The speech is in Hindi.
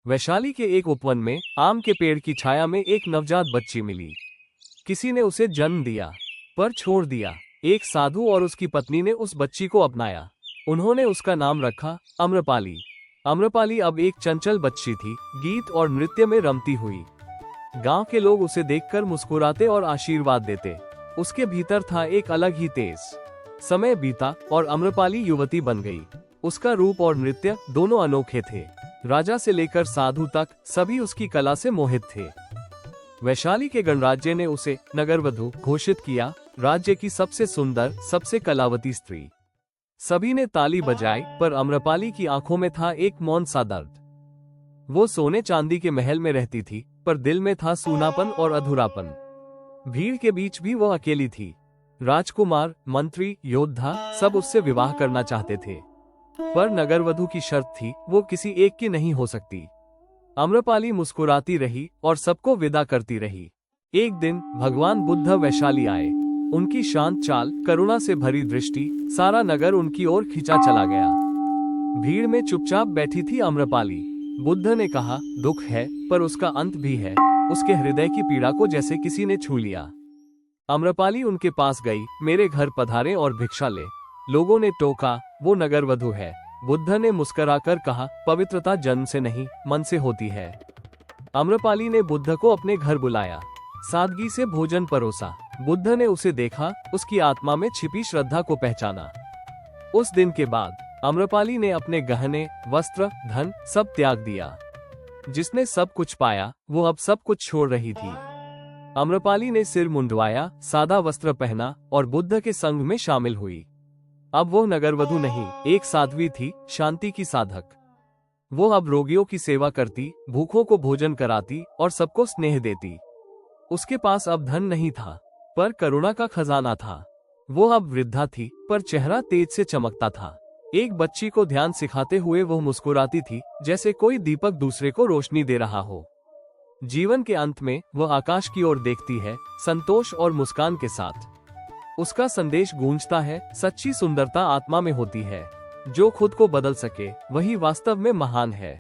वैशाली के एक उपवन में आम के पेड़ की छाया में एक नवजात बच्ची मिली। किसी ने उसे जन्म दिया, पर छोड़ दिया। एक साधु और उसकी पत्नी ने उस बच्ची को अपनाया। उन्होंने उसका नाम रखा अम्रपाली। अम्रपाली अब एक चंचल बच्ची थी, गीत और नृत्य में रमती हुई। गांव के लोग उसे देखकर मुस्कुराते और आशीर्वाद देते। उसके भीतर था एक अलग ही तेज। समय बीता और अम्रपाली युवती बन गई। उसका रूप और नृत्य दोनों अनोखे थे। राजा से लेकर साधु तक सभी उसकी कला से मोहित थे। वैशाली के गणराज्य ने उसे नगरवधु घोषित किया, राज्य की सबसे सुंदर, सबसे कलावती स्त्री। सभी ने ताली बजाई, पर अम्रपाली की आंखों में था एक मौन सा दर्द। वो सोने चांदी के महल में रहती थी, पर दिल में था सूनापन और अधूरापन। भीड़ के बीच भी वो अकेली थी। राजकुमार, मंत्री, योद्धा सब उससे विवाह करना चाहते थे, पर नगरवधु की शर्त थी, वो किसी एक की नहीं हो सकती। अम्रपाली मुस्कुराती रही और सबको विदा करती रही। एक दिन भगवान बुद्ध वैशाली आए। उनकी शांत चाल, करुणा से भरी दृष्टि, सारा नगर उनकी ओर खिंचा चला गया। भीड़ में चुपचाप बैठी थी अम्रपाली। बुद्ध ने कहा, दुख है, पर उसका अंत भी है। उसके हृदय की पीड़ा को जैसे किसी ने छू लिया। अम्रपाली उनके पास गई, मेरे घर पधारे और भिक्षा ले। लोगों ने टोका, वो नगरवधु है। बुद्ध ने मुस्कुराकर कहा, पवित्रता जन्म से नहीं, मन से होती है। अम्रपाली ने बुद्ध को अपने घर बुलाया, सादगी से भोजन परोसा। बुद्ध ने उसे देखा, उसकी आत्मा में छिपी श्रद्धा को पहचाना। उस दिन के बाद अम्रपाली ने अपने गहने, वस्त्र, धन सब त्याग दिया। जिसने सब कुछ पाया, वो अब सब कुछ छोड़ रही थी। अम्रपाली ने सिर मुंडवाया, सादा वस्त्र पहना और बुद्ध के संग में शामिल हुई। अब वो नगरवधु नहीं, एक साध्वी थी, शांति की साधक। वो अब रोगियों की सेवा करती, भूखों को भोजन कराती और सबको स्नेह देती। उसके पास अब धन नहीं था, पर करुणा का खजाना था। वो अब वृद्धा थी, पर चेहरा तेज से चमकता था। एक बच्ची को ध्यान सिखाते हुए वो मुस्कुराती थी, जैसे कोई दीपक दूसरे को रोशनी दे रहा हो। जीवन के अंत में वह आकाश की ओर देखती है, संतोष और मुस्कान के साथ। उसका संदेश गूंजता है, सच्ची सुंदरता आत्मा में होती है। जो खुद को बदल सके, वही वास्तव में महान है।